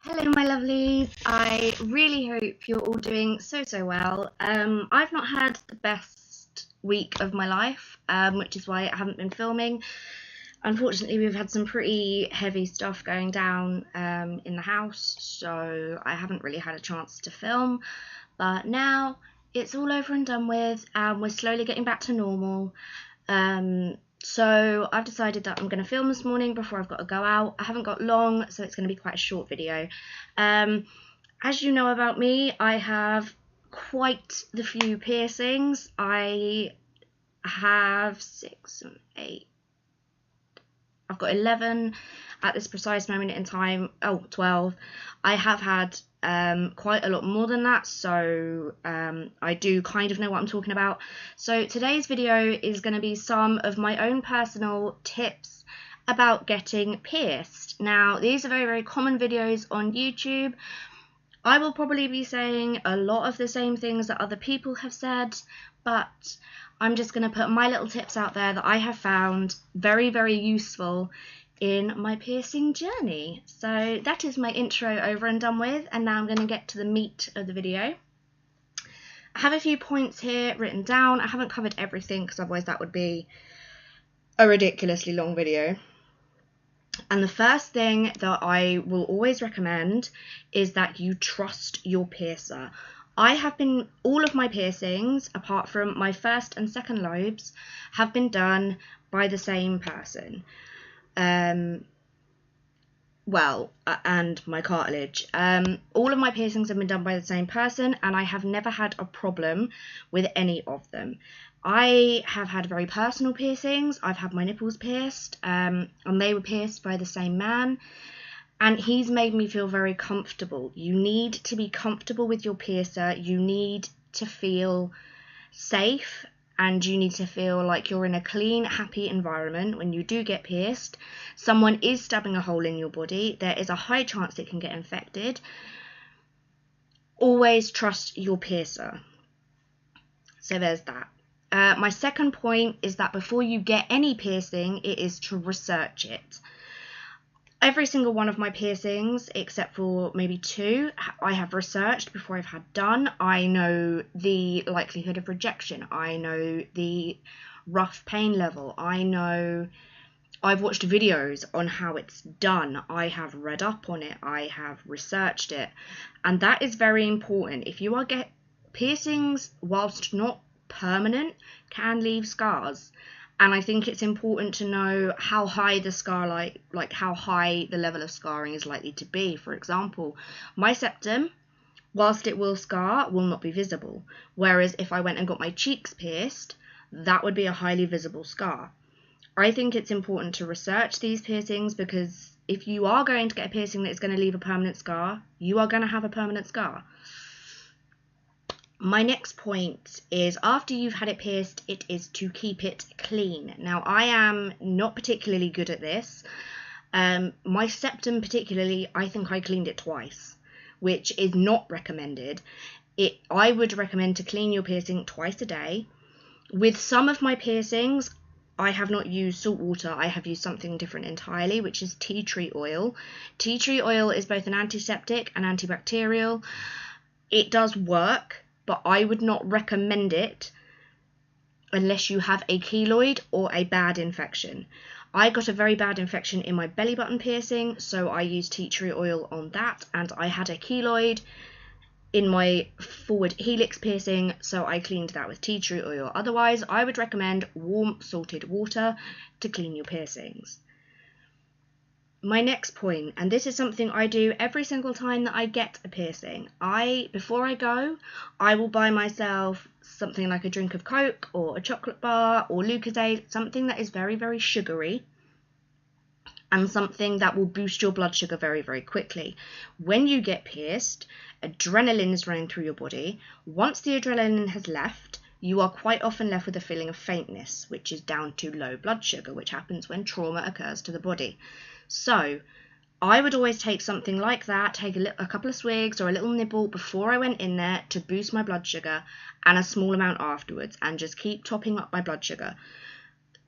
Hello my lovelies, I really hope you're all doing so well. I've not had the best week of my life, which is why I haven't been filming. Unfortunately, we've had some pretty heavy stuff going down in the house, so I haven't really had a chance to film. But now it's all over and done with, and we're slowly getting back to normal. So I've decided that I'm going to film this morning before I've got to go out. I haven't got long, so it's going to be quite a short video. As you know about me, I have quite the few piercings. I have 6 and 8. I've got 11 at this precise moment in time. 12. I have had quite a lot more than that, so I do kind of know what I'm talking about. So today's video is going to be some of my own personal tips about getting pierced. Now, these are very common videos on YouTube. I will probably be saying a lot of the same things that other people have said, but I'm just going to put my little tips out there that I have found very useful in my piercing journey. So that is my intro over and done with, and now I'm going to get to the meat of the video. I have a few points here written down. I haven't covered everything because otherwise that would be a ridiculously long video. And the first thing that I will always recommend is that you trust your piercer. All of my piercings, apart from my first and second lobes, have been done by the same person. And my cartilage. All of my piercings have been done by the same person, and I have never had a problem with any of them. I have had very personal piercings. I've had my nipples pierced, and they were pierced by the same man, and he's made me feel very comfortable. You need to be comfortable with your piercer. You need to feel safe, and you need to feel like you're in a clean, happy environment when you do get pierced. Someone is stabbing a hole in your body. There is a high chance it can get infected. Always trust your piercer. So there's that. My second point is that before you get any piercing, it is to research it. Every single one of my piercings, except for maybe 2, I have researched before I've had done. I know the likelihood of rejection. I know the rough pain level. I've watched videos on how it's done. I have read up on it. I have researched it. And that is very important. If you get piercings, whilst not permanent, can leave scars. And I think it's important to know how high the scar, like how high the level of scarring is likely to be. For example, my septum, whilst it will scar, will not be visible. Whereas if I went and got my cheeks pierced, that would be a highly visible scar. I think it's important to research these piercings, because if you are going to get a piercing that is going to leave a permanent scar, you are going to have a permanent scar. My next point is, after you've had it pierced, it is to keep it clean. Now, I am not particularly good at this. My septum particularly, I think I cleaned it twice, which is not recommended. I would recommend to clean your piercing twice a day. With some of my piercings, I have not used salt water. I have used something different entirely, which is tea tree oil. Tea tree oil is both an antiseptic and antibacterial. It does work, but I would not recommend it unless you have a keloid or a bad infection. I got a very bad infection in my belly button piercing, so I used tea tree oil on that, and I had a keloid in my forward helix piercing, so I cleaned that with tea tree oil. Otherwise, I would recommend warm salted water to clean your piercings. My next point, and this is something I do every single time that I get a piercing. Before I go, I will buy myself something like a drink of Coke or a chocolate bar or Lucozade, something that is very sugary, and something that will boost your blood sugar very quickly. When you get pierced, adrenaline is running through your body. Once the adrenaline has left, you are quite often left with a feeling of faintness, which is down to low blood sugar, which happens when trauma occurs to the body. So I would always take something like that, take a couple of swigs or a little nibble before I went in there to boost my blood sugar, and a small amount afterwards, and just keep topping up my blood sugar.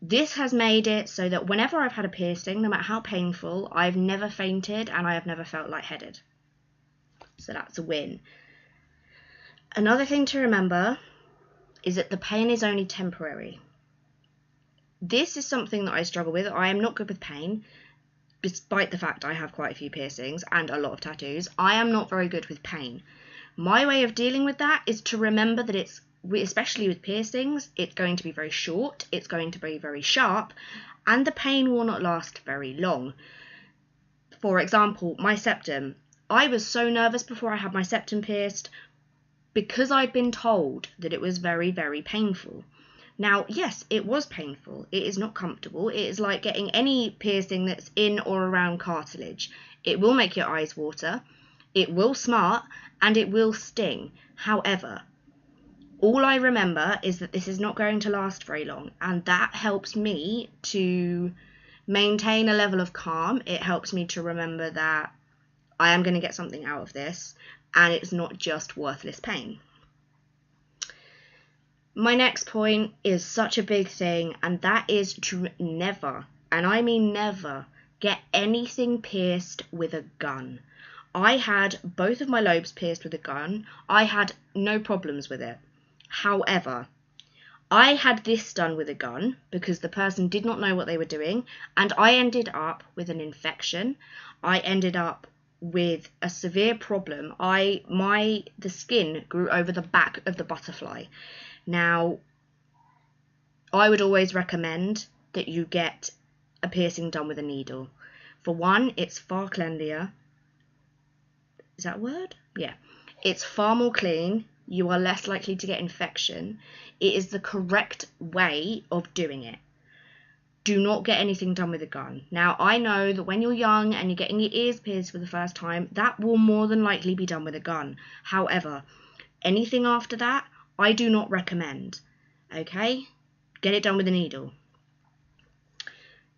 This has made it so that whenever I've had a piercing, no matter how painful, I've never fainted and I have never felt lightheaded. So that's a win. Another thing to remember is that the pain is only temporary. This is something that I struggle with. I am not good with pain, despite the fact I have quite a few piercings and a lot of tattoos. I am not very good with pain. My way of dealing with that is to remember that it's, especially with piercings, it's going to be very short, it's going to be very sharp, and the pain will not last very long. For example, my septum. I was so nervous before I had my septum pierced because I'd been told that it was very, very painful. Now, yes, it was painful. It is not comfortable. It is like getting any piercing that's in or around cartilage. It will make your eyes water, it will smart, and it will sting. However, all I remember is that this is not going to last very long, and that helps me to maintain a level of calm. It helps me to remember that I am going to get something out of this, and it's not just worthless pain. My next point is such a big thing, and that is to never, and I mean never, get anything pierced with a gun. I had both of my lobes pierced with a gun. I had no problems with it. However, I had this done with a gun because the person did not know what they were doing, and I ended up with an infection. I ended up with a severe problem. The skin grew over the back of the butterfly. Now, I would always recommend that you get a piercing done with a needle. For one, it's far cleanlier. Is that a word? Yeah. It's far more clean. You are less likely to get infection. It is the correct way of doing it. Do not get anything done with a gun. Now, I know that when you're young and you're getting your ears pierced for the first time, that will more than likely be done with a gun. However, anything after that, I do not recommend. Okay? Get it done with a needle.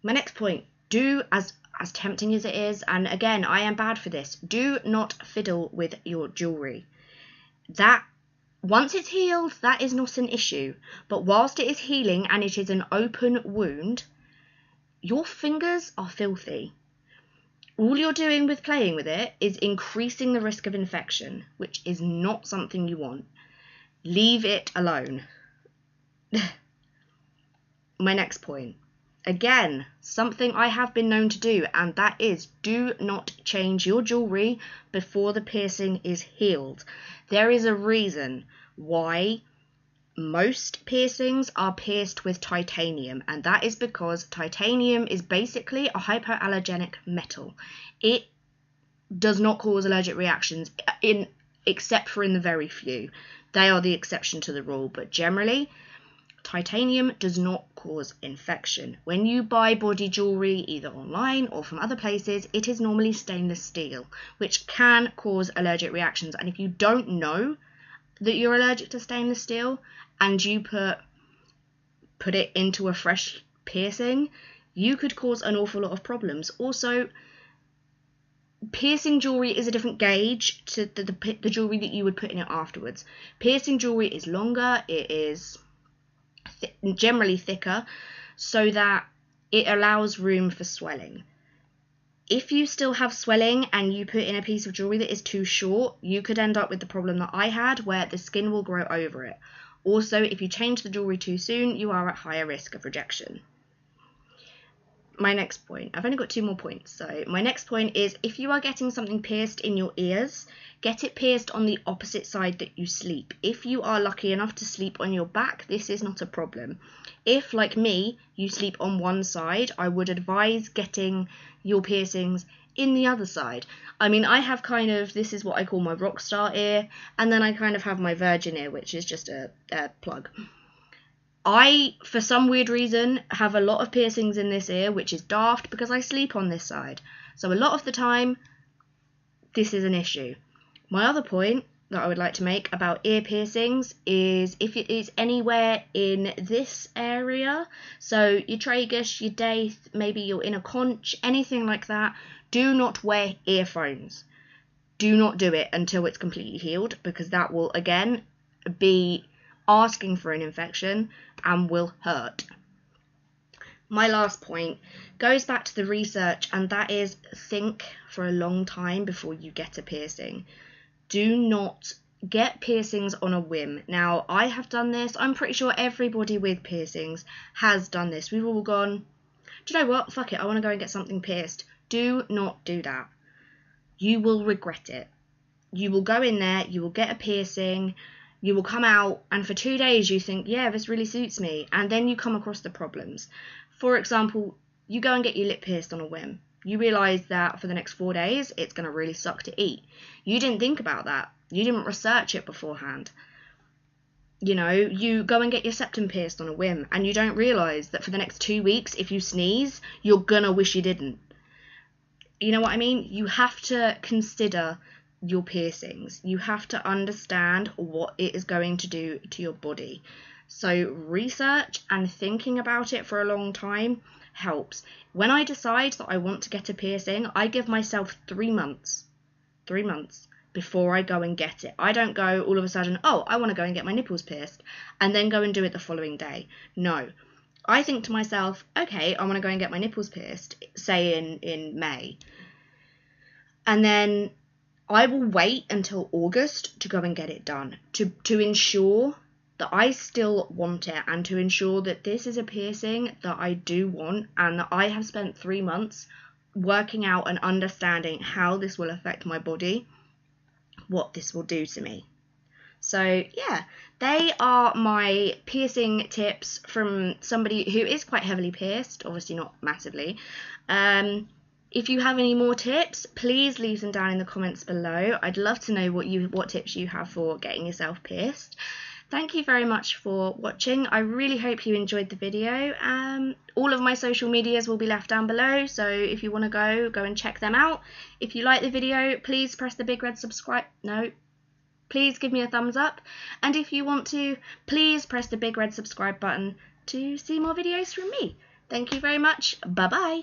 My next point, do as tempting as it is, and again, I am bad for this, do not fiddle with your jewellery. That, once it's healed, that is not an issue. But whilst it is healing and it is an open wound, your fingers are filthy. All you're doing with playing with it is increasing the risk of infection, which is not something you want. Leave it alone. My next point. Again, something I have been known to do, and that is do not change your jewellery before the piercing is healed. There is a reason why most piercings are pierced with titanium, and that is because titanium is basically a hypoallergenic metal. It does not cause allergic reactions, except for in the very few. They are the exception to the rule, but generally, titanium does not cause infection. When you buy body jewellery, either online or from other places, it is normally stainless steel, which can cause allergic reactions. And if you don't know that you're allergic to stainless steel and you put it into a fresh piercing, you could cause an awful lot of problems. Also, piercing jewellery is a different gauge to the jewellery that you would put in it afterwards. Piercing jewellery is longer, it is generally thicker, so that it allows room for swelling. If you still have swelling and you put in a piece of jewellery that is too short, you could end up with the problem that I had, where the skin will grow over it. Also, if you change the jewellery too soon, you are at higher risk of rejection. My next point, I've only got 2 more points, so my next point is, if you are getting something pierced in your ears, get it pierced on the opposite side that you sleep. If you are lucky enough to sleep on your back, this is not a problem. If, like me, you sleep on one side, I would advise getting your piercings in the other side. I mean, I have kind of, this is what I call my rock star ear, and then I kind of have my virgin ear, which is just a plug. I, for some weird reason, have a lot of piercings in this ear, which is daft because I sleep on this side. So a lot of the time, this is an issue. My other point that I would like to make about ear piercings is if it is anywhere in this area, so your tragus, your daith, maybe your inner conch, anything like that, do not wear earphones. Do not do it until it's completely healed, because that will, again, be asking for an infection and will hurt. My last point goes back to the research, and that is think for a long time before you get a piercing. Do not get piercings on a whim. Now, I have done this. I'm pretty sure everybody with piercings has done this. We've all gone, do you know what? Fuck it. I want to go and get something pierced. Do not do that. You will regret it. You will go in there, you will get a piercing, you will come out, and for 2 days you think, yeah, this really suits me. And then you come across the problems. For example, you go and get your lip pierced on a whim. You realise that for the next 4 days, it's going to really suck to eat. You didn't think about that. You didn't research it beforehand. You know, you go and get your septum pierced on a whim, and you don't realise that for the next 2 weeks, if you sneeze, you're going to wish you didn't. You know what I mean? You have to consider your piercings. You have to understand what it is going to do to your body. So research and thinking about it for a long time helps. When I decide that I want to get a piercing, I give myself 3 months. 3 months before I go and get it. I don't go all of a sudden, oh, I want to go and get my nipples pierced, and then go and do it the following day. No. I think to myself, okay, I want to go and get my nipples pierced, say in May. And then I will wait until August to go and get it done, to ensure that I still want it, and to ensure that this is a piercing that I do want, and that I have spent 3 months working out and understanding how this will affect my body, what this will do to me. So yeah, they are my piercing tips from somebody who is quite heavily pierced, obviously not massively. If you have any more tips, please leave them down in the comments below. I'd love to know what tips you have for getting yourself pierced. Thank you very much for watching. I really hope you enjoyed the video. All of my social medias will be left down below, so if you want to go and check them out. If you like the video, please press the big red subscribe. No. Please give me a thumbs up. And if you want to, please press the big red subscribe button to see more videos from me. Thank you very much. Bye-bye.